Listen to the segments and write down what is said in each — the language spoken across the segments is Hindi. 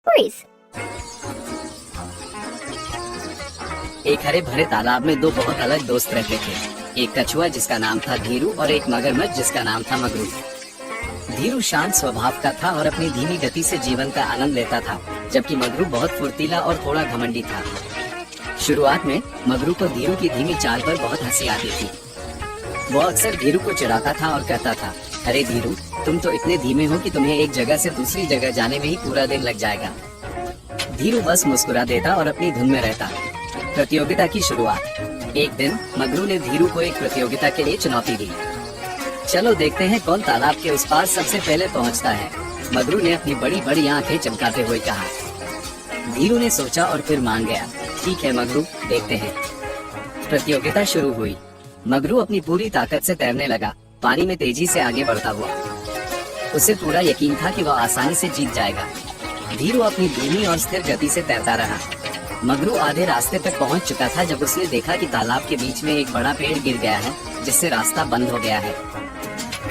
stories. एक हरे भरे तालाब में दो बहुत अलग दोस्त रहते थे। एक कछुआ जिसका नाम था धीरू और एक मगरमच्छ जिसका नाम था मगरू। धीरू शांत स्वभाव का था और अपनी धीमी गति से जीवन का आनंद लेता था, जबकि मगरू बहुत फुर्तीला और थोड़ा घमंडी था। शुरुआत में मगरू को धीरू की धीमी चाल पर बहुत हंसी आती थी। वो अक्सर धीरू को चिढ़ाता था और कहता था, अरे धीरू, तुम तो इतने धीमे हो कि तुम्हें एक जगह से दूसरी जगह जाने में ही पूरा दिन लग जाएगा। धीरू बस मुस्कुरा देता और अपनी धुन में रहता। प्रतियोगिता की शुरुआत। एक दिन मगरू ने धीरू को एक प्रतियोगिता के लिए चुनौती दी। चलो देखते हैं कौन तालाब के उस पार सबसे पहले पहुंचता है, मगरू ने अपनी बड़ी बड़ी आंखें चमकाते हुए कहा। धीरू ने सोचा और फिर मान गया, ठीक है मगरू, देखते हैं। प्रतियोगिता शुरू हुई। मगरू अपनी पूरी ताकत से तैरने लगा, पानी में तेजी से आगे बढ़ता हुआ। उसे पूरा यकीन था कि वह आसानी से जीत जाएगा। धीरू अपनी धीमी और स्थिर गति से तैरता रहा। मगरू आधे रास्ते तक पहुंच चुका था जब उसने देखा कि तालाब के बीच में एक बड़ा पेड़ गिर गया है, जिससे रास्ता बंद हो गया है।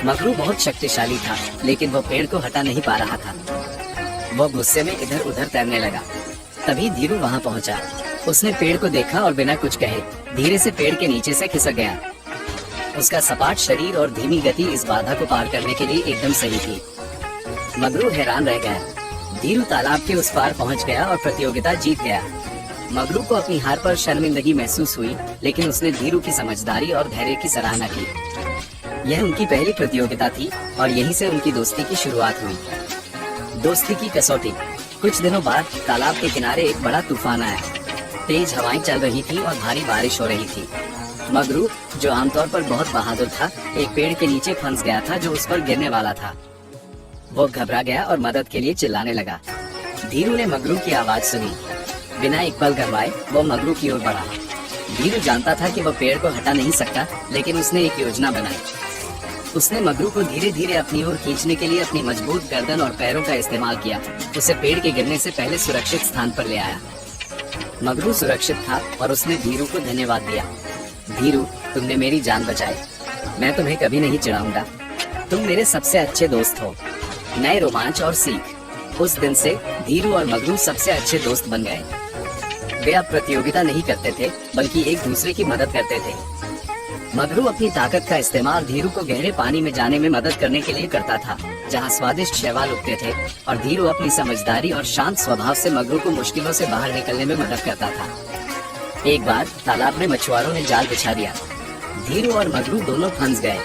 मगरू बहुत शक्तिशाली था, लेकिन वो पेड़ को हटा नहीं पा रहा था। वो गुस्से में इधर उधर तैरने लगा। तभी धीरू वहां पहुंचा। उसने पेड़ को देखा और बिना कुछ कहे धीरे से पेड़ के नीचे से खिसक गया। उसका सपाट शरीर और धीमी गति इस बाधा को पार करने के लिए एकदम सही थी। मगरू हैरान रह गया। धीरू तालाब के उस पार पहुंच गया और प्रतियोगिता जीत गया। मगरू को अपनी हार पर शर्मिंदगी महसूस हुई, लेकिन उसने धीरू की समझदारी और धैर्य की सराहना की। यह उनकी पहली प्रतियोगिता थी और यहीं से उनकी दोस्ती की शुरुआत हुई। दोस्ती की कसौटी। कुछ दिनों बाद तालाब के किनारे एक बड़ा तूफान आया। तेज हवाएं चल रही थी और भारी बारिश हो रही थी। मगरू, जो आमतौर पर बहुत बहादुर था, एक पेड़ के नीचे फंस गया था जो उस पर गिरने वाला था। वो घबरा गया और मदद के लिए चिल्लाने लगा। धीरू ने मगरू की आवाज सुनी। बिना एक पल गंवाए वो मगरू की ओर बढ़ा। धीरू जानता था कि वो पेड़ को हटा नहीं सकता, लेकिन उसने एक योजना बनाई। उसने मगरू को धीरे धीरे अपनी ओर खींचने के लिए अपनी मजबूत गर्दन और पैरों का इस्तेमाल किया। उसे पेड़ के गिरने से पहले सुरक्षित स्थान पर ले आया। मगरू सुरक्षित था और उसने धीरू को धन्यवाद दिया। धीरू, तुमने मेरी जान बचाई। मैं तुम्हें कभी नहीं चिढ़ाऊंगा। तुम मेरे सबसे अच्छे दोस्त हो। नए रोमांच और सीख। उस दिन से धीरू और मगरू सबसे अच्छे दोस्त बन गए। वे अब प्रतियोगिता नहीं करते थे, बल्कि एक दूसरे की मदद करते थे। मगरू अपनी ताकत का इस्तेमाल धीरू को गहरे पानी में जाने में मदद करने के लिए करता था, जहां स्वादिष्ट शैवाल उगते थे, और धीरू अपनी समझदारी और शांत स्वभाव से मगरू को मुश्किलों से बाहर निकलने में मदद करता था। एक बार तालाब में मछुआरों ने जाल बिछा दिया। धीरू और मगरू दोनों फंस गए।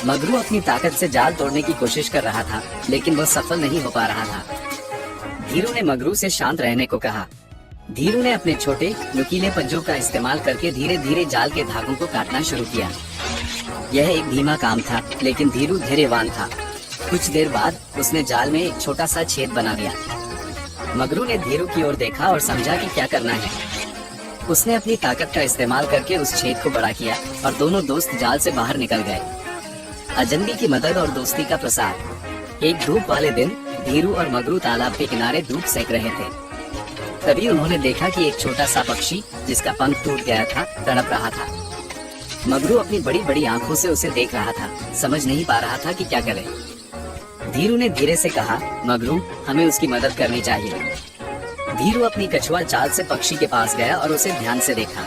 मगरू अपनी ताकत से जाल तोड़ने की कोशिश कर रहा था, लेकिन वह सफल नहीं हो पा रहा था। धीरू ने मगरू से शांत रहने को कहा। धीरू ने अपने छोटे नुकीले पंजों का इस्तेमाल करके धीरे धीरे जाल के धागों को काटना शुरू किया। यह एक धीमा काम था, लेकिन धीरू धैर्यवान था। कुछ देर बाद उसने जाल में एक छोटा सा छेद बना दिया। मगरू ने धीरू की ओर देखा और समझा कि क्या करना है। उसने अपनी ताकत का इस्तेमाल करके उस छेद को बड़ा किया और दोनों दोस्त जाल से बाहर निकल गए। अजनबी की मदद और दोस्ती का प्रसार। एक धूप वाले दिन धीरू और मगरू तालाब के किनारे धूप सेक रहे थे। तभी उन्होंने देखा कि एक छोटा सा पक्षी, जिसका पंख टूट गया था, तड़प रहा था। मगरू अपनी बड़ी बड़ी आंखों से उसे देख रहा था, समझ नहीं पा रहा था कि क्या करे। धीरू ने धीरे से कहा, मगरू, हमें उसकी मदद करनी चाहिए। धीरू अपनी कछुआ चाल से पक्षी के पास गया और उसे ध्यान से देखा।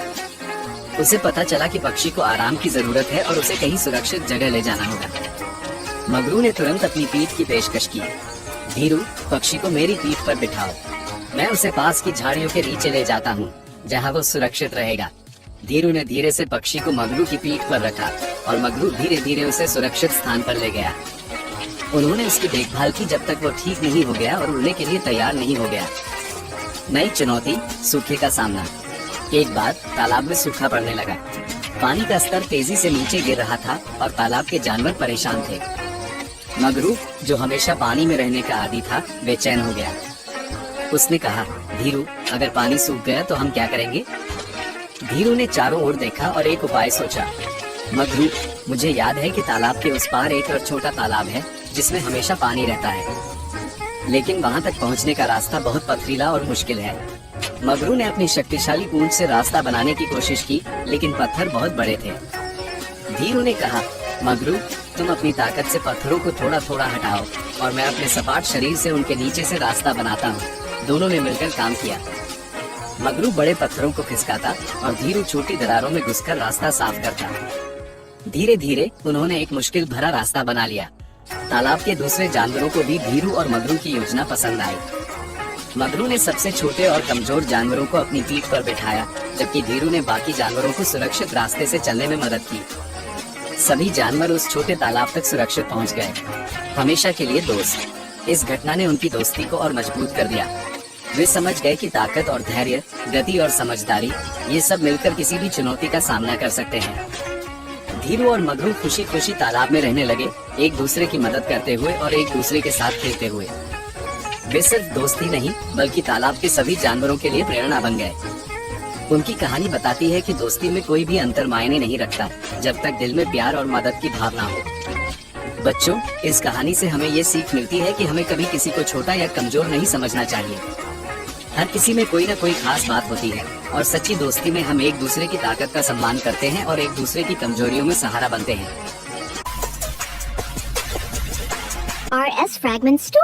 उसे पता चला कि पक्षी को आराम की जरूरत है और उसे कहीं सुरक्षित जगह ले जाना होगा। मगरू ने तुरंत अपनी पीठ की पेशकश की। धीरू, पक्षी को मेरी पीठ पर बिठाओ। मैं उसे पास की झाड़ियों के नीचे ले जाता हूँ, जहाँ वो सुरक्षित रहेगा। धीरू ने धीरे से पक्षी को मगरू की पीठ पर रखा और मगरू धीरे धीरे उसे सुरक्षित स्थान पर ले गया। उन्होंने उसकी देखभाल की जब तक वो ठीक नहीं हो गया और उड़ने के लिए तैयार नहीं हो गया। नई चुनौती, सूखे का सामना। एक बार तालाब में सूखा पड़ने लगा। पानी का स्तर तेजी से नीचे गिर रहा था और तालाब के जानवर परेशान थे। मगरू, जो हमेशा पानी में रहने का आदी था, बेचैन हो गया। उसने कहा, धीरू, अगर पानी सूख गया तो हम क्या करेंगे? धीरू ने चारों ओर देखा और एक उपाय सोचा। मगरू, मुझे याद है कि तालाब के उस पार एक और छोटा तालाब है, जिसमें हमेशा पानी रहता है, लेकिन वहाँ तक पहुँचने का रास्ता बहुत पथरीला और मुश्किल है। मगरू ने अपनी शक्तिशाली पूंछ से रास्ता बनाने की कोशिश की, लेकिन पत्थर बहुत बड़े थे। धीरू ने कहा, मगरू, तुम अपनी ताकत से पत्थरों को थोड़ा थोड़ा हटाओ और मैं अपने सपाट शरीर से उनके नीचे से रास्ता बनाता हूँ। दोनों ने मिलकर काम किया। मगरू बड़े पत्थरों को खिसकाता और धीरू छोटी दरारों में घुसकर रास्ता साफ करता। धीरे धीरे उन्होंने एक मुश्किल भरा रास्ता बना लिया। तालाब के दूसरे जानवरों को भी धीरू और मगरू की योजना पसंद आई। मगरू ने सबसे छोटे और कमजोर जानवरों को अपनी पीठ पर बिठाया, जबकि धीरू ने बाकी जानवरों को सुरक्षित रास्ते से चलने में मदद की। सभी जानवर उस छोटे तालाब तक सुरक्षित पहुंच गए, हमेशा के लिए दोस्त। इस घटना ने उनकी दोस्ती को और मजबूत कर दिया। वे समझ गए कि ताकत और धैर्य, गति और समझदारी, ये सब मिलकर किसी भी चुनौती का सामना कर सकते हैं। धीरू और मगरू खुशी खुशी तालाब में रहने लगे, एक दूसरे की मदद करते हुए और एक दूसरे के साथ खेलते हुए। वे सिर्फ दोस्त ही नहीं, बल्कि तालाब के सभी जानवरों के लिए प्रेरणा बन गए। उनकी कहानी बताती है कि दोस्ती में कोई भी अंतर मायने नहीं रखता, जब तक दिल में प्यार और मदद की भावना हो। बच्चों, इस कहानी से हमें ये सीख मिलती है कि हमें कभी किसी को छोटा या कमजोर नहीं समझना चाहिए। हर किसी में कोई न कोई खास बात होती है और सच्ची दोस्ती में हम एक दूसरे की ताकत का सम्मान करते हैं और एक दूसरे की कमजोरियों में सहारा बनते हैं। RS Fragment Store